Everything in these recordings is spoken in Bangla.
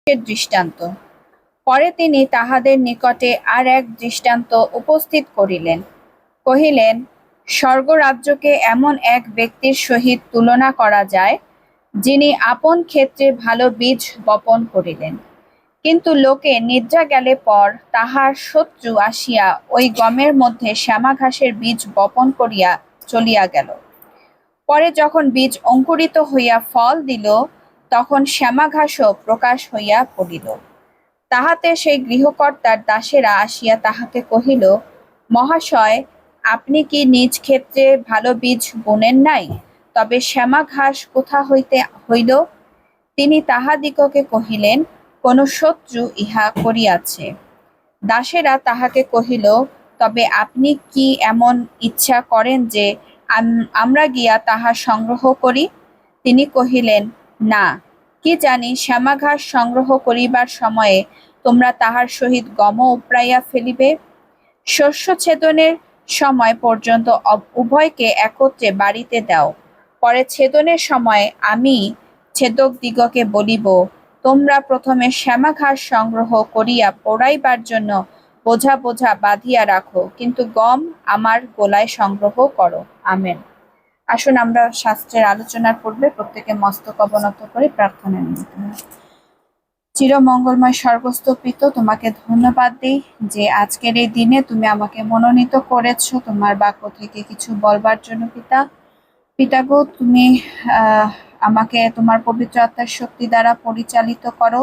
দৃষ্টান্ত। পরে তিনি তাহাদের নিকটে আর এক দৃষ্টান্ত উপস্থিত করিলেন, কহিলেন, স্বর্গরাজ্যকে এমন এক ব্যক্তির সহিত তুলনা করা যায়, যিনি আপন ক্ষেত্রে ভালো বীজ বপন করিলেন। কিন্তু লোকে নিদ্রা গেলে পর তাহার শত্রু আসিয়া ওই গমের মধ্যে শ্যামা ঘাসের বীজ বপন করিয়া চলিয়া গেল। পরে যখন বীজ অঙ্কুরিত হইয়া ফল দিল, তখন শ্যামা ঘাসও প্রকাশ হইয়া পড়িল। তাহাতে সেই গৃহকর্তার দাসেরা আসিয়া তাহাকে কহিল, মহাশয়, আপনি কি নিজ ক্ষেত্রে ভালো বীজ বুনেন নাই? তবে শ্যামা ঘাস কোথা হইতে হইল? তিনি তাহাদিগকে কহিলেন, কোন শত্রু ইহা করিয়াছে। দাসেরা তাহাকে কহিল, তবে আপনি কি এমন ইচ্ছা করেন যে আমরা গিয়া তাহা সংগ্রহ করি? তিনি কহিলেন, না, কি জানি শ্যামা ঘাস সংগ্রহ করিবার সময়ে তোমরা তাহার সহিত গমও উপড়াইয়া ফেলিবে। শস্য ছেদনের সময় পর্যন্ত উভয়কে একত্রে বাড়িতে দাও। পরে ছেদনের সময় আমি ছেদক দিগকে বলিব, তোমরা প্রথমে শ্যামা ঘাস সংগ্রহ করিয়া পোড়াইবার জন্য বোঝা বোঝা বাঁধিয়া রাখো, কিন্তু গম আমার গোলায় সংগ্রহ করো। আমেন। আসুন আমরা শাস্ত্রের আলোচনার পূর্বে প্রত্যেকে মস্তক অবনত করে প্রার্থনা নিবেদন করি। চিরমঙ্গলময় স্বর্গস্থ পিতা, তোমাকে ধন্যবাদ দিই যে আজকের এই দিনে তুমি আমাকে মনোনীত করেছো তোমার বাক্য থেকে কিছু বলবার জন্য। পিতা গো, তুমি আমাকে তোমার পবিত্র আত্মার শক্তি দ্বারা পরিচালিত করো।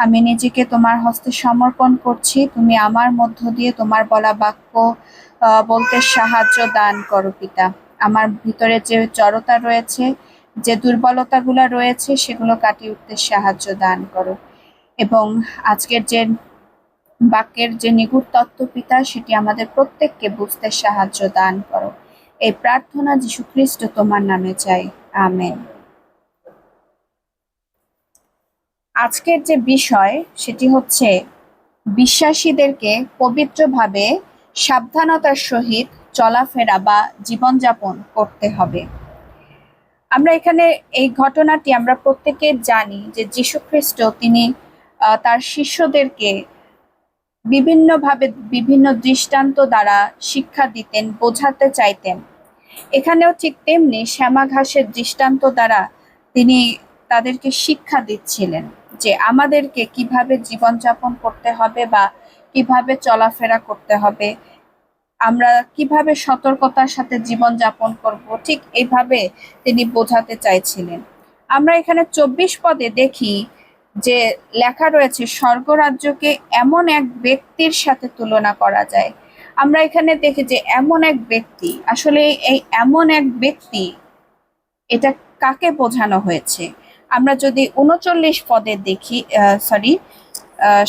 আমি নিজেকে তোমার হস্তে সমর্পণ করছি। তুমি আমার মধ্য দিয়ে তোমার বলা বাক্য বলতে সাহায্য দান করো পিতা। আমার ভিতরে যে জড়তা রয়েছে, যে দুর্বলতাগুলো রয়েছে, সেগুলো কাটিয়ে উঠতে সাহায্য দান করো। এবং আজকের যে বাক্যের যে নিগুড় তত্ত্ব পিতা, সেটি আমাদের প্রত্যেককে বুঝতে সাহায্য দান করো। এই প্রার্থনা যীশু খ্রিস্ট তোমার নামে চাই, আমেন। আজকের যে বিষয় সেটি হচ্ছে বিশ্বাসীদেরকে পবিত্রভাবে সাবধানতার সহিত চলাফেরা বা জীবনযাপন করতে হবে। আমরা এখানে এই ঘটনাটি আমরা প্রত্যেকে জানি যে যীশু খ্রিস্ট তিনি তার শিষ্যদেরকে বিভিন্নভাবে বিভিন্ন দৃষ্টান্ত দ্বারা শিক্ষা দিতেন, বোঝাতে চাইতেন। এখানেও ঠিক তেমনি শ্যামা ঘাসের দৃষ্টান্ত দ্বারা তিনি তাদেরকে শিক্ষা দিচ্ছিলেন যে আমাদেরকে কিভাবে জীবনযাপন করতে হবে বা কিভাবে চলাফেরা করতে হবে, আমরা কিভাবে সতর্কতার সাথে জীবনযাপন করব, ঠিক এইভাবে তিনি বোঝাতে চাইছিলেন। আমরা এখানে 24 পদে দেখি যে লেখা রয়েছে, স্বর্গরাজ্যকে এমন এক ব্যক্তির সাথে তুলনা করা যায়। আমরা এখানে দেখি যে এমন এক ব্যক্তি, আসলে এই এমন এক ব্যক্তি, এটা কাকে বোঝানো হয়েছে? আমরা যদি 39 পদে দেখি,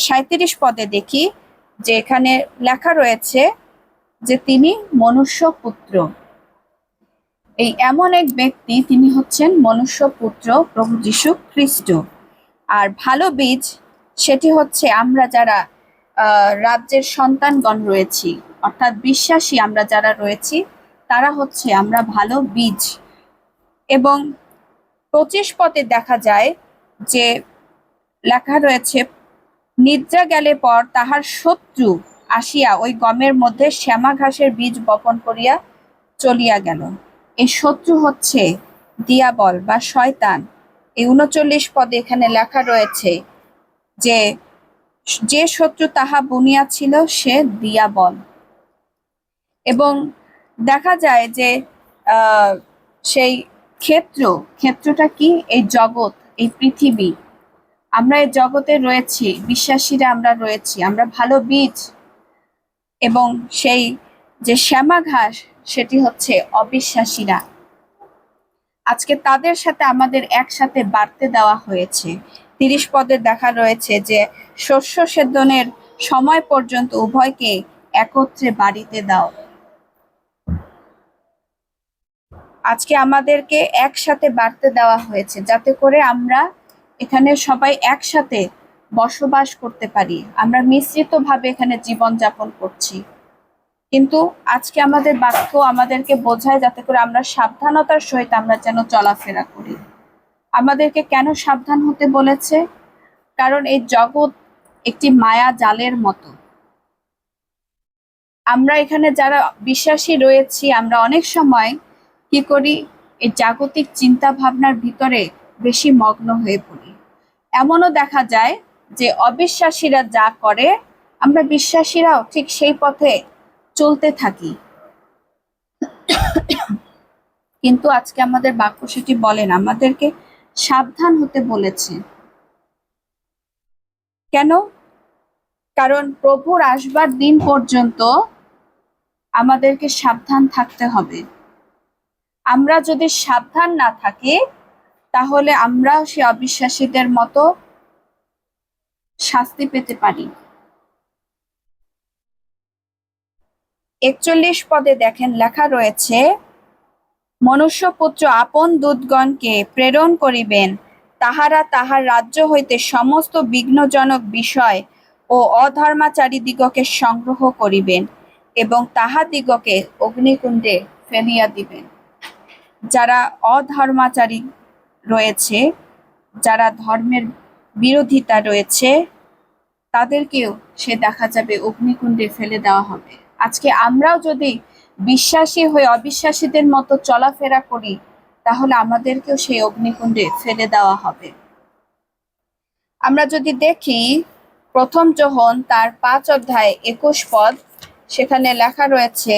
37 পদে দেখি যে এখানে লেখা রয়েছে যে তিনি মনুষ্য পুত্র। এই এমন এক ব্যক্তি, তিনি হচ্ছেন মনুষ্য পুত্র প্রভু যীশু খ্রিস্ট। আর ভালো বীজ সেটি হচ্ছে আমরা যারা রাজ্যের সন্তানগণ রয়েছি, অর্থাৎ বিশ্বাসী আমরা যারা রয়েছি, তারা হচ্ছে আমরা ভালো বীজ। এবং 25 পদে দেখা যায় যে লেখা রয়েছে, নিদ্রা গেলে পর তাহার শত্রু আসিয়া ওই গমের মধ্যে শ্যামা ঘাসের বীজ বপন করিয়া চলিয়া গেল। এই শত্রু হচ্ছে দিয়াবল বা শয়তান। এই 39 পদে এখানে লেখা রয়েছে যে যে শত্রু তাহা বুনিয়াছিল সে দিয়াবল। এবং দেখা যায় যে সেই ক্ষেত্রটা কি? এই জগৎ, এই পৃথিবী। আমরা এই জগতে রয়েছি, বিশ্বাসীরা আমরা রয়েছি, আমরা ভালো বীজ। এবং সেই যে শ্যামা ঘাস, সেটি হচ্ছে অবিশ্বাসীরা। আজকে তাদের সাথে আমাদের একসাথে বাড়তে দেওয়া হয়েছে। 30 পদে দেখা রয়েছে যে শস্য ছেদনের সময় পর্যন্ত উভয়কে একত্রে বাড়িতে দাও। আজকে আমাদেরকে একসাথে বাড়তে দেওয়া হয়েছে, যাতে করে আমরা এখানে সবাই একসাথে বসবাস করতে পারি। আমরা মিশ্রিতভাবে এখানে জীবনযাপন করছি, কিন্তু আজকে আমাদের বাক্য আমাদেরকে বোঝায় যাতে করে আমরা সাবধানতার সহিত আমরা যেন চলাফেরা করি। আমাদেরকে কেন সাবধান হতে বলেছে? কারণ এই জগৎ একটি মায়া জালের মতো। আমরা এখানে যারা বিশ্বাসী রয়েছি, আমরা অনেক সময় কি করি, এই জাগতিক চিন্তা ভাবনার ভিতরে বেশি মগ্ন হয়ে পড়ি। এমনও দেখা যায় যে অবিশ্বাসীরা যা করে আমরা বিশ্বাসীরাও ঠিক সেই পথে চলতে থাকি। কিন্তু আজকে আমাদের বাক্য সেটি বলেন, আমাদেরকে সাবধান হতে বলেছে। কেন? কারণ প্রভুর আসবার দিন পর্যন্ত আমাদেরকে সাবধান থাকতে হবে। আমরা যদি সাবধান না থাকি তাহলে আমরা সে অবিশ্বাসীদের মতো শাস্তি পেতে পারি। 41 পদে দেখেন লেখা রয়েছে, মনুষ্যপুত্র আপন দূতগণকে প্রেরণ করিবেন, তাহারা তাহার রাজ্য হইতে সমস্ত বিঘ্নজনক বিষয় ও অধর্মাচারীদিগকে সংগ্রহ করিবেন এবং তাহাদিগকে অগ্নিকুণ্ডে ফেলিয়া দিবেন। যারা অধর্মাচারী রয়েছে, যারা ধর্মের বিরোধিতা রয়েছে, তাদেরকেও সে দেখা যাবে অগ্নিকুণ্ডে ফেলে দেওয়া হবে। আজকে আমরাও যদি বিশ্বাসী হয়ে অবিশ্বাসীদের মতো চলাফেরা করি তাহলে আমাদেরকেও সেই অগ্নিকুণ্ডে ফেলে দেওয়া হবে। আমরা যদি দেখি প্রথম যোহন তার 5 অধ্যায় 21 পদ, সেখানে লেখা রয়েছে,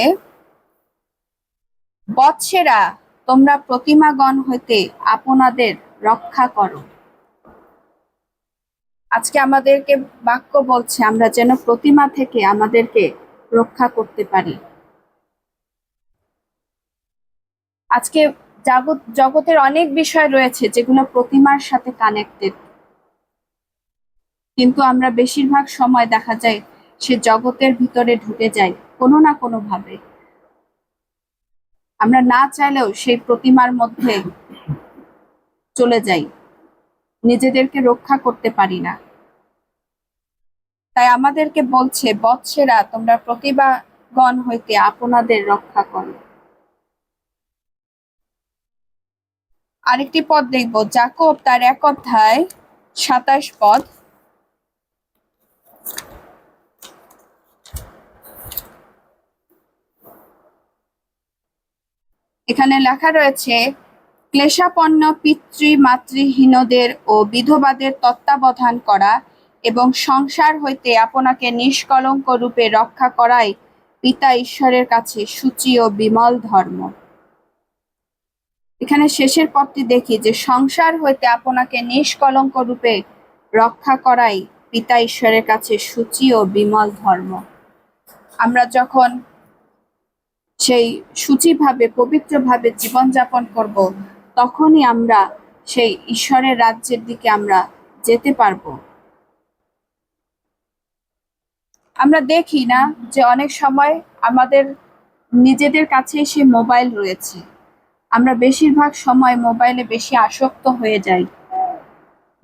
বৎসেরা তোমরা প্রতিমাগণ হইতে আপনাদের রক্ষা করো। আজকে আমাদেরকে বাক্য বলছে আমরা যেন প্রতিমা থেকে আমাদেরকে রক্ষা করতে পারি। আজকে জগতের অনেক বিষয় রয়েছে যেগুলো প্রতিমার সাথে কানেক্টেড, কিন্তু আমরা বেশিরভাগ সময় দেখা যায় সে জগতের ভিতরে ঢুকে যাই কোনো না কোনো ভাবে। আমরা না চাইলেও সেই প্রতিমার মধ্যে চলে যাই, নিজেদেরকে রক্ষা করতে পারি না। তাই আমাদেরকে বলছে, বৎসেরা তোমরা প্রতিমাগণ হইতে আপনাদের রক্ষা করো। আরেকটি পদ দেখব, যাকব তার 1 অধ্যায় 27 পদ। এখানে লেখা রয়েছে, ক্লেশাপন্ন পিতৃমাতৃহীনদের ও বিধবাদের তত্ত্বাবধান করা এবং সংসার হইতে আপনাকে নিষ্কলঙ্ক রূপে রক্ষা করাই পিতা ঈশ্বরের কাছে সূচি ও বিমল ধর্ম। এখানে শেষের পদটি দেখি যে সংসার হইতে আপনাকে নিষ্কলঙ্ক রূপে রক্ষা করাই পিতা ঈশ্বরের কাছে সূচি ও বিমল ধর্ম। আমরা যখন সেই সূচিভাবে পবিত্রভাবে জীবনযাপন করব, তখনই আমরা সেই ঈশ্বরের রাজ্যের দিকে আমরা যেতে পারবো। আমরা দেখি না যে অনেক সময় আমাদের নিজেদের কাছে সেই মোবাইল রয়েছে, আমরা বেশিরভাগ সময় মোবাইলে বেশি আসক্ত হয়ে যাই।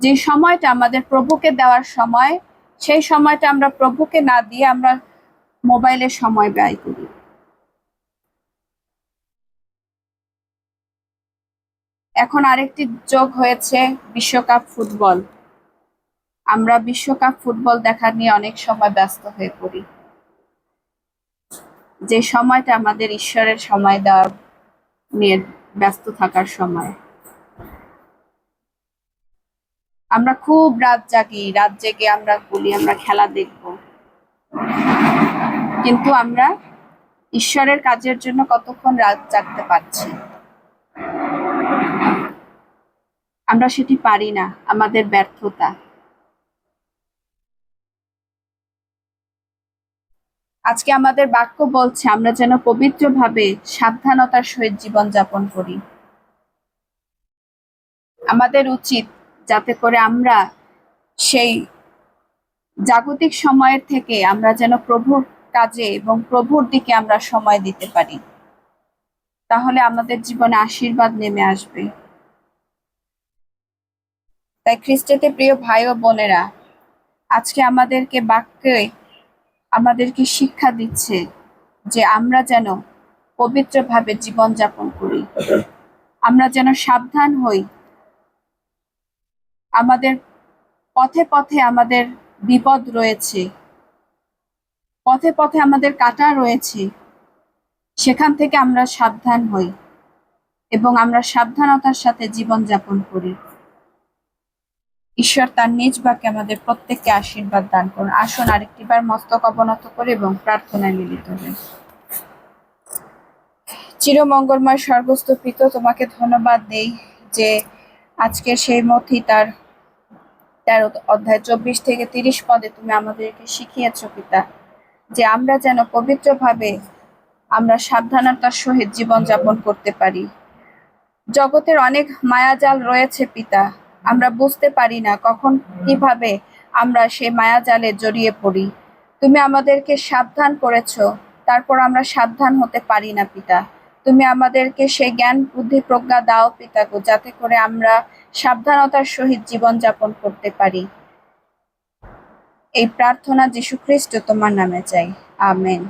যে সময়টা আমাদের প্রভুকে দেওয়ার সময়, সেই সময়টা আমরা প্রভুকে না দিয়ে আমরা মোবাইলে সময় ব্যয় করি। এখন আরেকটি যোগ হয়েছে বিশ্বকাপ ফুটবল। আমরা বিশ্বকাপ ফুটবল দেখার নিয়ে অনেক সময় ব্যস্ত হয়ে পড়ি, যে সময়টা আমাদের ঈশ্বরের সময় দেওয়ার নিয়ে ব্যস্ত থাকার সময়। আমরা খুব রাত জাগি, রাত জেগে আমরা বলি আমরা খেলা দেখব, কিন্তু আমরা ঈশ্বরের কাজের জন্য কতক্ষণ রাত জাগতে পারছি? আমরা সেটি পারি না, আমাদের ব্যর্থতা। আজকে আমাদের বাক্য বলছে আমরা যেন পবিত্রভাবে সাবধানতার সহিত জীবনযাপন করি। আমাদের উচিত যাতে করে আমরা সেই জাগতিক সময়ের থেকে আমরা যেন প্রভুর কাজে এবং প্রভুর দিকে আমরা সময় দিতে পারি, তাহলে আমাদের জীবনে আশীর্বাদ নেমে আসবে। তাই খ্রিস্টতে প্রিয় ভাই ও বোনেরা, আজকে আমাদেরকে বাক্যে আমাদেরকে শিক্ষা দিচ্ছে যে আমরা যেন পবিত্রভাবে জীবনযাপন করি, আমরা যেন সাবধান হই, আমাদের পথে পথে আমাদের বিপদ রয়েছে, পথে পথে আমাদের কাঁটা রয়েছে, সেখান থেকে আমরা সাবধান হই এবং আমরা সাবধানতার সাথে জীবনযাপন করি। ঈশ্বর তার নিজ বাক্যে আমাদের প্রত্যেককে আশীর্বাদ দান করুন। আসুন আরেকটিবার মস্তক অবনত করে এবং প্রার্থনায় মিলিত হই। চিরমঙ্গলময় স্বর্গস্থ পিতা, তোমাকে ধন্যবাদ দেই যে আজকের সেই মথি তার 13 অধ্যায় 24 থেকে 30 পদে তুমি আমাদেরকে শিখিয়েছ পিতা, যে আমরা যেন পবিত্রভাবে আমরা সাবধানতার সহিত জীবনযাপন করতে পারি। জগতের অনেক মায়াজাল রয়েছে পিতা, আমরা বুঝতে পারি না কখন কিভাবে আমরা সেই মায়াজালে জড়িয়ে পড়ি। তুমি আমাদেরকে সাবধান করেছো, তারপর আমরা সাবধান হতে পারি না পিতা। তুমি আমাদেরকে সেই জ্ঞান বুদ্ধি প্রজ্ঞা দাও পিতা গো, যাতে করে আমরা সাবধানতার সহিত জীবনযাপন করতে পারি। এই প্রার্থনা যীশু খ্রিস্ট তোমার নামে চাই, আমেন।